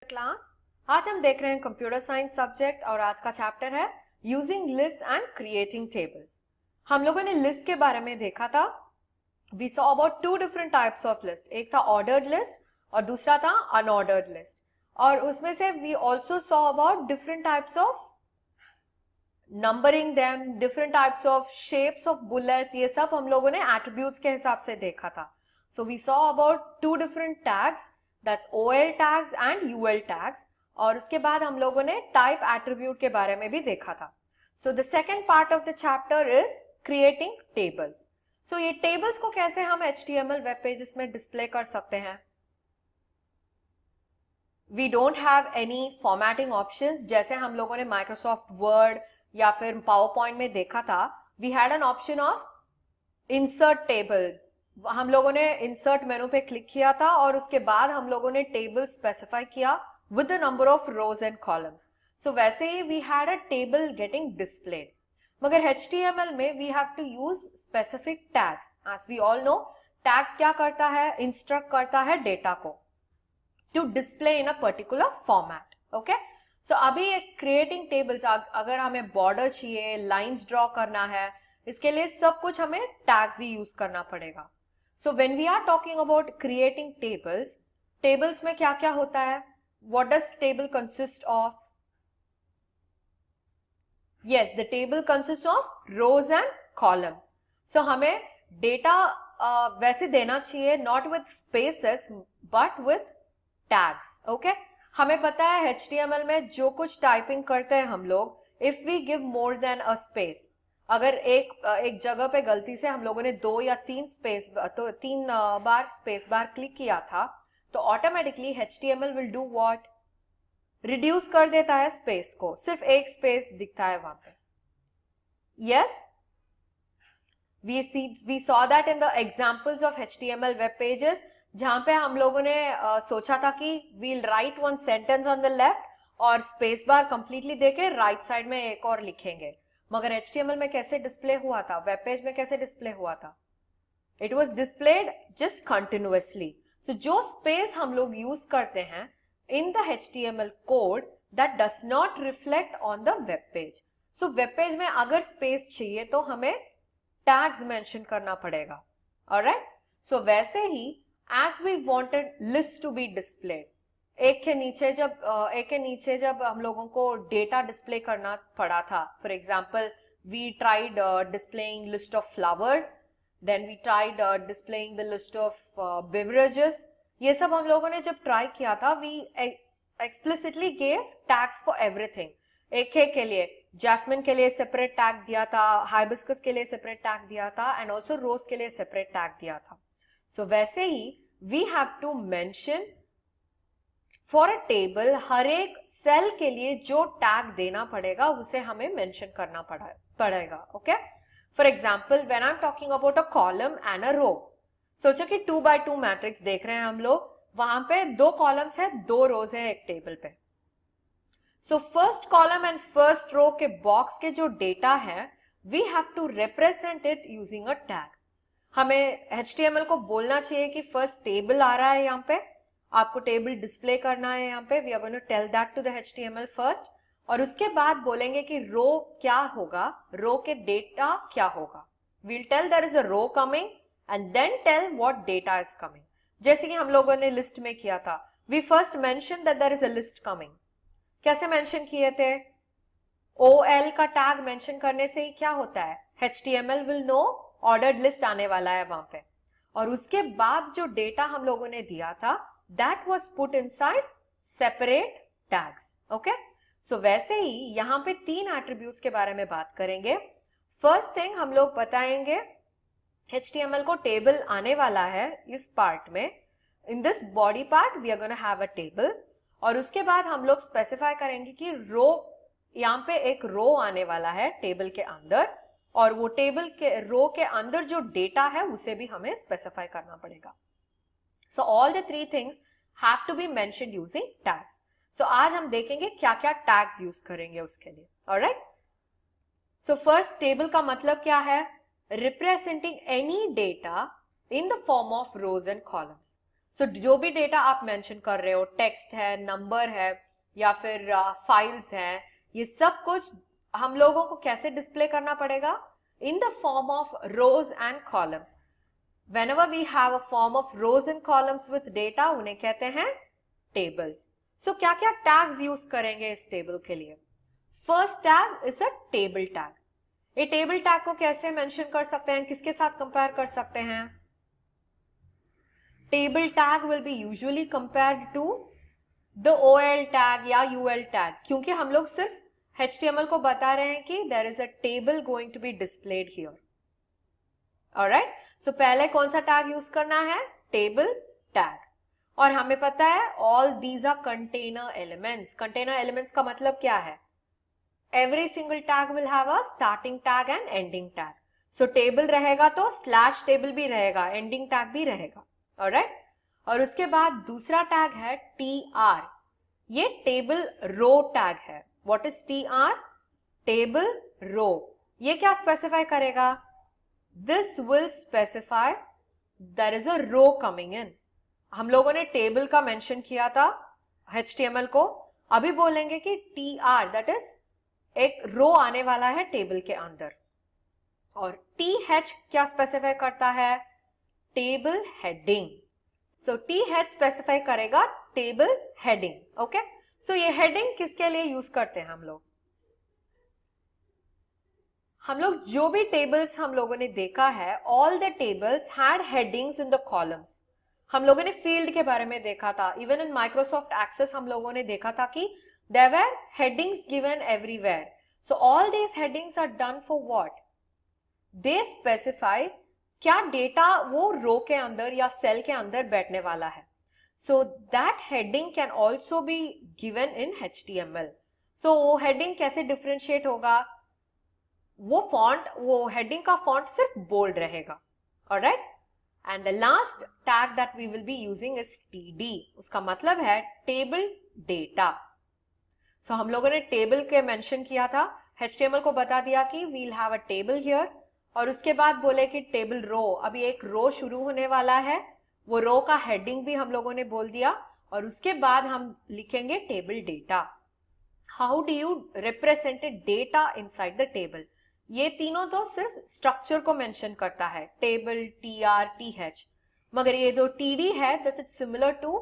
Class. आज हम देख रहे हैं कंप्यूटर साइंस सब्जेक्ट और आज का चैप्टर है using list and creating tables. हम लोगों ने लिस्ट के बारे में देखा था। We saw about two different types of list, एक था ऑर्डर्ड लिस्ट और दूसरा था अनऑर्डर्ड लिस्ट। और उसमें से we also saw about different types of numbering them, different types of shapes of bullets, ये सब हम लोगों ने एट्रीब्यूट्स के हिसाब से देखा था। So we saw about two different tags, that's OL tags and UL tags. और उसके बाद हम लोगों ने टाइप एट्रीब्यूट के बारे में भी देखा था। So the second part of the chapter is creating tables. So ये टेबल्स को कैसे हम HTML वेब पेजेस में डिस्प्ले कर सकते हैं। We don't have any formatting options, जैसे हम लोगों ने माइक्रोसॉफ्ट वर्ड या फिर पावर पॉइंट में देखा था। We had an option of insert table. हम लोगों ने इंसर्ट मेनू पे क्लिक किया था और उसके बाद हम लोगों ने टेबल स्पेसिफाई किया with the number of rows and columns. So वैसे ही we had a table getting displayed. मगर HTML में we have to use specific tags. As we all know, tags क्या करता है, इंस्ट्रक्ट करता है डेटा को to display in a particular format. Okay, so अभी एक क्रिएटिंग टेबल्स, अगर हमें बॉर्डर चाहिए, लाइंस ड्रॉ करना है, इसके लिए सब कुछ हमें टैग्स ही यूज करना पड़ेगा। So when we are talking about creating tables, tables में क्या क्या होता है, what does table consist of? Yes, the table consist of rows and columns. So हमें डेटा वैसे देना चाहिए, not with spaces but with tags. Okay, हमें पता है HTML में जो कुछ टाइपिंग करते हैं हम लोग, if we give more then a space, अगर एक जगह पे गलती से हम लोगों ने 2 या 3 बार स्पेस बार क्लिक किया था, तो automatically HTML will do what, reduce कर देता है स्पेस को, सिर्फ एक स्पेस दिखता है वहां पे। Yes, we saw that in the examples of HTML web pages, जहां पे हम लोगों ने सोचा था कि we'll write one sentence on the left और स्पेस बार कंप्लीटली देके राइट साइड में एक और लिखेंगे। मगर HTML में कैसे डिस्प्ले हुआ था, वेब पेज में कैसे डिस्प्ले हुआ था? It was displayed just continuously. So जो स्पेस हम लोग यूज करते हैं in the HTML code, that does not reflect on the web page. So web page में अगर स्पेस चाहिए तो हमें टैग्स मेंशन करना पड़ेगा। ऑलराइट, सो वैसे ही as we wanted list to be displayed, एक के नीचे जब हम लोगों को डेटा डिस्प्ले करना पड़ा था, for example we tried displaying list of flowers, then we tried displaying the list of beverages. ये सब हम लोगों ने जब ट्राई किया था, we explicitly gave tags for everything. एक के लिए, जैस्मिन के लिए सेपरेट टैग दिया था, हाइबिस्कस के लिए सेपरेट टैग दिया था, एंड ऑल्सो रोज के लिए सेपरेट टैग दिया था। सो वैसे ही we have to mention for a table, हर एक सेल के लिए जो टैग देना पड़ेगा उसे हमें मेंशन करना पड़ेगा। Okay, for example when I am talking about a column and a row, सोचो कि 2 by 2 मैट्रिक्स देख रहे हैं हम लोग, वहां पे 2 कॉलम्स है, 2 रोज है एक टेबल पे। So first column and first row के बॉक्स के जो डेटा है, we have to represent it using a tag. हमें HTML को बोलना चाहिए कि फर्स्ट टेबल आ रहा है, यहाँ पे आपको टेबल डिस्प्ले करना है, यहाँ पे we are going to tell that to the HTML first, और उसके बाद बोलेंगे कि रो क्या होगा, रो के डेटा क्या होगा। We'll tell there is a row coming and then tell what data is coming. जैसे कि हम लोगों ने लिस्ट में किया था, we first mention that there is a list coming. कैसे मेंशन किए थे? OL का टैग मेंशन करने से ही क्या होता है, HTML will know ordered list आने वाला है वहां पे, और उसके बाद जो डेटा हम लोगों ने दिया था, that was put inside separate tags. Okay, so वैसे ही यहाँ पे 3 एट्रीब्यूट्स के बारे में बात करेंगे। फर्स्ट थिंग हम लोग बताएंगे, HTML को टेबल आने वाला है इस पार्ट में, in this body part we are gonna have a table, और उसके बाद हम लोग स्पेसिफाई करेंगे कि रो, यहाँ पे एक रो आने वाला है टेबल के अंदर, और वो टेबल के रो के अंदर जो डेटा है उसे भी हमें स्पेसिफाई करना पड़ेगा। So all the 3 things have to be mentioned using tags. So आज हम देखेंगे क्या क्या tags यूज करेंगे उसके लिए। Alright? So first table का मतलब क्या है? Representing any data in the form of rows and columns. सो जो भी डेटा आप मेंशन कर रहे हो, टेक्स्ट है, नंबर है या फिर फाइल्स है, ये सब कुछ हम लोगों को कैसे डिस्प्ले करना पड़ेगा? In the form of rows and columns. Whenever we have a form of rows and columns with data, उन्हें कहते हैं tables. So क्या क्या tags यूज करेंगे इस टेबल के लिए? First tag is a table tag. ये टेबल टैग को कैसे मेंशन कर सकते हैं, किसके साथ कंपेयर कर सकते हैं? Table tag will be usually compared to the OL tag या UL टैग, क्योंकि हम लोग सिर्फ HTML को बता रहे हैं कि there is a table going to be displayed here. Alright? So पहले कौन सा टैग यूज करना है? Table tag. और हमें पता है all these are container elements. Container elements का मतलब क्या है? Every single tag will have a starting tag and ending tag. So table रहेगा तो slash table भी रहेगा, ending tag भी रहेगा. Alright? और उसके बाद दूसरा टैग है TR. ये टेबल रो टैग है. What is TR? Table row. ये क्या स्पेसिफाई करेगा? This will specify there is a row coming in. हम लोगों ने टेबल का मेंशन किया था HTML को, अभी बोलेंगे कि TR that is एक रो आने वाला है टेबल के अंदर. और TH क्या स्पेसिफाई करता है? Table heading. So TH specify करेगा टेबल हेडिंग. ओके, सो ये हेडिंग किसके लिए यूज करते हैं हम लोग? हम लोग जो भी टेबल्स हम लोगों ने देखा है, all the tables had headings in the columns. हम लोगों ने फील्ड के बारे में देखा था. इवन इन माइक्रोसॉफ्ट एक्सेस हम लोगों ने देखा था कि there were headings given everywhere. So all these headings are done for what? They specify क्या डेटा वो रो के अंदर या सेल के अंदर बैठने वाला है. So that heading can also be given in HTML. So वो heading कैसे differentiate होगा? वो font, वो heading का font सिर्फ bold रहेगा. Alright? And the last tag that we will be using is TD. उसका मतलब है table data. So हम लोगों ने टेबल के मेंशन किया था, HTML को बता दिया कि we'll have a table here, और उसके बाद बोले कि टेबल रो, अभी एक रो शुरू होने वाला है, वो रो का हेडिंग भी हम लोगों ने बोल दिया, और उसके बाद हम लिखेंगे table data. How do you represent data inside the table? ये तीनों तो सिर्फ स्ट्रक्चर को मेंशन करता है, टेबल, TR, TH, मगर ये जो TD है that is similar to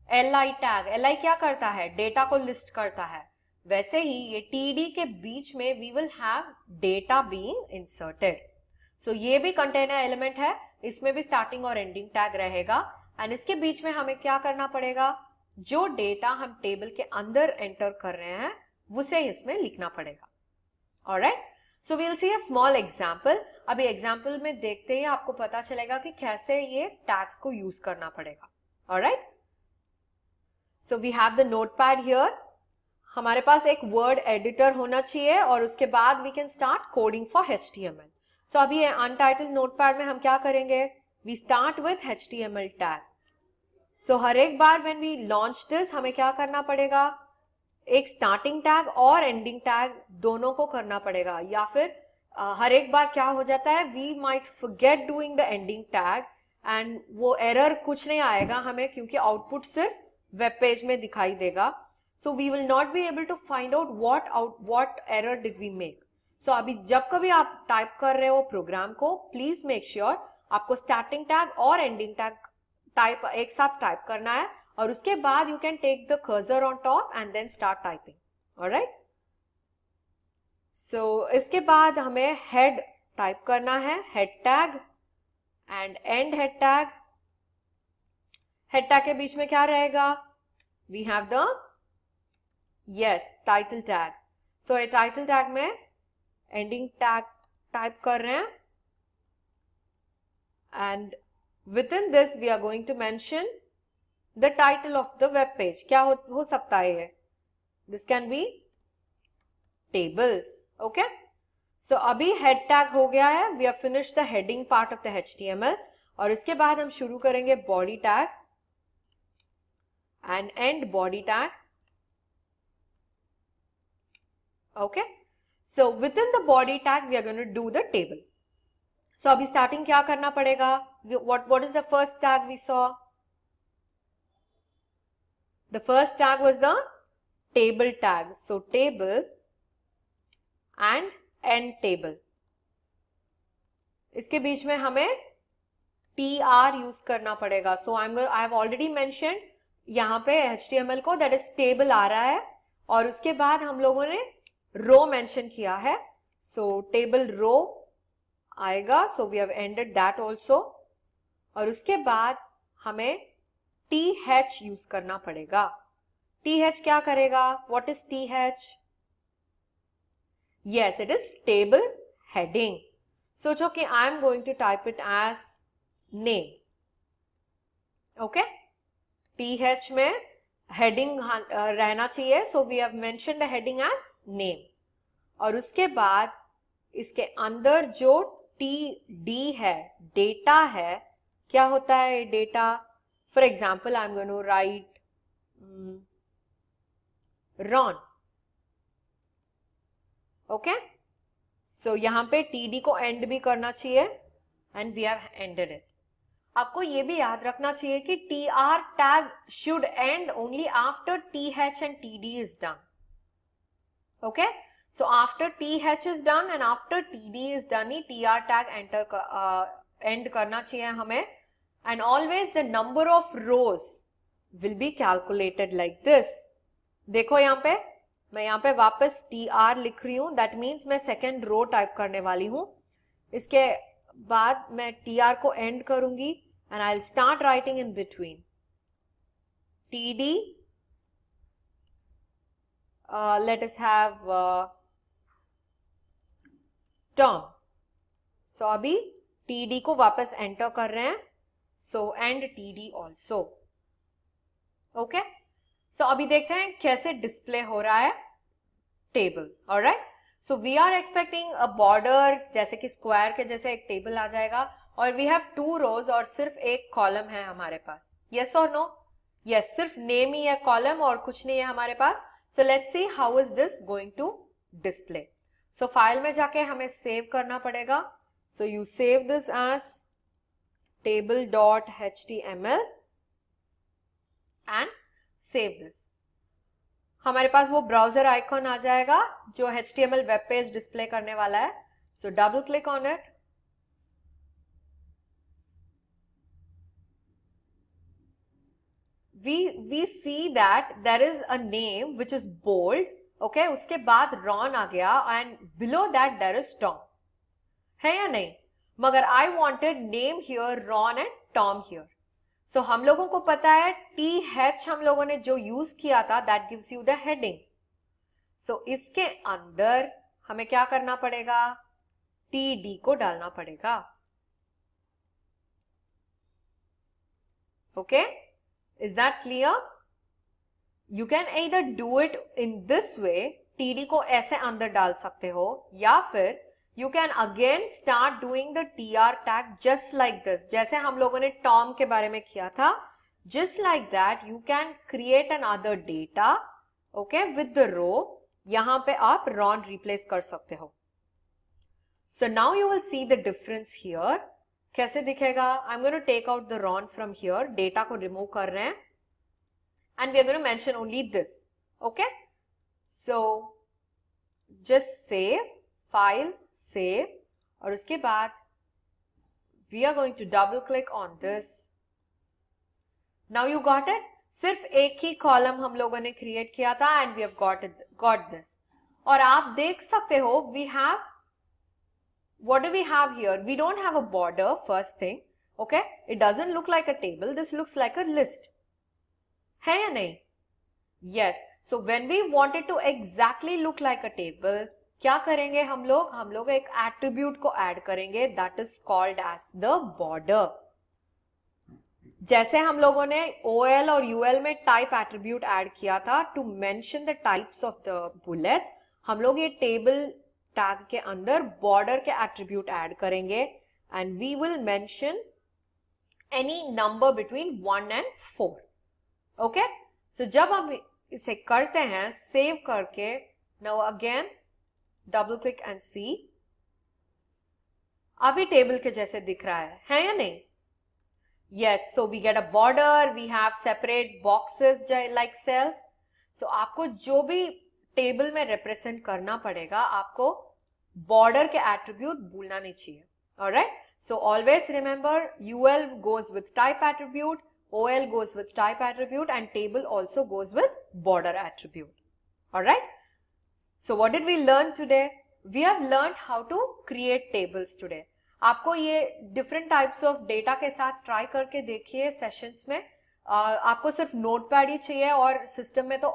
LI tag. LI क्या करता है? डेटा को लिस्ट करता है. वैसे ही ये TD के बीच में we will have data being inserted. So ये भी कंटेनर एलिमेंट है, इसमें भी स्टार्टिंग और एंडिंग टैग रहेगा, एंड इसके बीच में हमें क्या करना पड़ेगा? जो डेटा हम टेबल के अंदर एंटर कर रहे हैं उसे इसमें लिखना पड़ेगा. Alright, so we will see a small example. अभी एग्जांपल में देखते ही आपको पता चलेगा कि कैसे ये टैग्स को यूज करना पड़ेगा. Alright, so we have the notepad here. हमारे पास एक वर्ड एडिटर होना चाहिए और उसके बाद we can start coding for HTML. So अभी अनटाइटल्ड नोटपैड में हम क्या करेंगे? We start with HTML tag. So हर एक बार व्हेन वी लॉन्च दिस हमें क्या करना पड़ेगा? एक स्टार्टिंग टैग और एंडिंग टैग दोनों को करना पड़ेगा, या फिर हर एक बार क्या हो जाता है, we might forget doing the ending tag and वो एरर कुछ नहीं आएगा हमें, क्योंकि आउटपुट सिर्फ वेब पेज में दिखाई देगा. So we will not be able to find out what error did we make. So अभी जब कभी आप टाइप कर रहे हो प्रोग्राम को, प्लीज मेक श्योर आपको स्टार्टिंग टैग और एंडिंग टैग एक साथ टाइप करना है, और उसके बाद you can take the cursor on top and then start typing. Alright, so इसके बाद हमें हेड टाइप करना है, head tag and end head tag. Head tag के बीच में क्या रहेगा? We have the title tag. So ये टाइटल टैग में एंडिंग टैग टाइप कर रहे हैं, and with in this we are going to mention the title of the web page. क्या हो सकता है ये? This can be tables. Okay, so अभी हेड टैग हो गया है, we are finish the heading part of the HTML, और इसके बाद हम शुरू करेंगे body tag and and body tag. Okay, so within the body tag we are going to do the table. So अभी starting क्या करना पड़ेगा? What is the first tag we saw? The first tag was the table tag. So table and end table. इसके बीच में हमें tr use करना पड़ेगा. So I have already mentioned यहाँ पे HTML को that is table आ रहा है और उसके बाद हम लोगों ने row mention किया है. So table row आएगा. So we have ended that also. और उसके बाद हमें th यूज करना पड़ेगा. th क्या करेगा? What is th? Yes, it is table heading. सोचो कि I am going to type it as name. Okay? th में heading रहना चाहिए. So we have mentioned the heading as name. और उसके बाद इसके अंदर जो td है, डेटा है, क्या होता है data? For example I am going to write Ron. Okay, so यहां पे td को एंड भी करना चाहिए and we have ended it. आपको ये भी याद रखना चाहिए कि tr tag should end only after th and td is done. Okay, so after th is done and after td is done he tr tag end करना चाहिए हमें. And always the number of rows will be calculated like this. देखो यहाँ पे मैं यहाँ पे वापस tr लिख रही हूँ. That means मैं second row टाइप करने वाली हूँ. इसके बाद मैं tr को end करूंगी and I'll start writing in between. td, let us have term. So अभी td को वापस एंटर कर रहे हैं. So and td also. Okay? So अभी देखते हैं कैसे डिस्प्ले हो रहा है table. Alright? So we are expecting a border, जैसे कि स्क्वायर के जैसे एक टेबल आ जाएगा और we have 2 rows और सिर्फ एक कॉलम है हमारे पास. Yes or no? Yes, सिर्फ नेम ही है कॉलम और कुछ नहीं है हमारे पास. So let's see how is this going to display. So file में जाके हमें सेव करना पड़ेगा. So you save this as table.html and save this. हमारे पास वो ब्राउजर आइकॉन आ जाएगा जो HTML वेब पेज डिस्प्ले करने वाला है. So double click on it. We see that there is a name which is bold. Okay, उसके बाद Ron आ गया and below that there is Tom. है या नहीं? मगर I wanted name here, Ron and Tom here. So हम लोगों को पता है th हम लोगों ने जो यूज किया था that gives you the heading. So इसके अंदर हमें क्या करना पड़ेगा? td को डालना पड़ेगा. Okay? Is that clear? You can either do it in this way, td को ऐसे अंदर डाल सकते हो, या फिर you can again start doing the tr tag just like this. जैसे हम लोगों ने Tom के बारे में किया था, just like that you can create another data, okay, with the row. यहाँ पे आप Ron replace कर सकते हो. So now you will see the difference here. कैसे दिखेगा? I'm going to take out the Ron from here. Data को remove कर रहे हैं. And we are going to mention only this. Okay? So just save. File, save, और उसके बाद we are going to double click on this. Now you got it? सिर्फ एक ही column हम लोगों ने क्रिएट किया था and we have got this. और आप देख सकते हो we have, what do we have here? We don't have a border, first thing. Okay? It doesn't look like a table. This looks like a list. है या नहीं? Yes. So when we wanted to exactly look like a table, क्या करेंगे हम लोग एक attribute को add करेंगे that is called as the border. जैसे हम लोगों ने OL और UL में टाइप एट्रीब्यूट ऐड किया था to mention the types of the bullets, हम लोग ये टेबल टैग के अंदर बॉर्डर के एट्रीब्यूट ऐड करेंगे and we will mention any number between 1 and 4. Okay, so जब हम इसे करते हैं सेव करके, now again double click and see, अभी टेबल के जैसे दिख रहा है या नहीं? Yes, so we get a border, we have separate boxes like cells. So आपको जो भी टेबल में रिप्रेजेंट करना पड़ेगा, आपको बॉर्डर के एट्रीब्यूट भूलना नहीं चाहिए. Alright, so always remember UL goes with type attribute, OL goes with type attribute, and table also goes with border attribute. Alright, so what did we learn today? We have learned how to create tables today. आपको ये different types of data के साथ try करके देखिए sessions में. आपको सिर्फ notepad ही चाहिए और सिस्टम में तो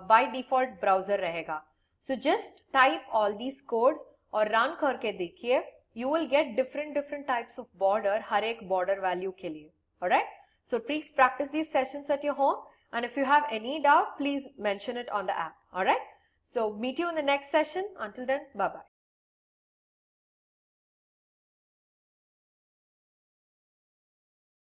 बाय डिफॉल्ट ब्राउजर रहेगा. So just type all these codes और रन करके देखिए. You will get different types of border हर एक बॉर्डर वैल्यू के लिए. Alright, so please practice these sessions at your home, and if you have any doubt please mention it on the app. Alright, so meet you in the next session. Until then, bye bye.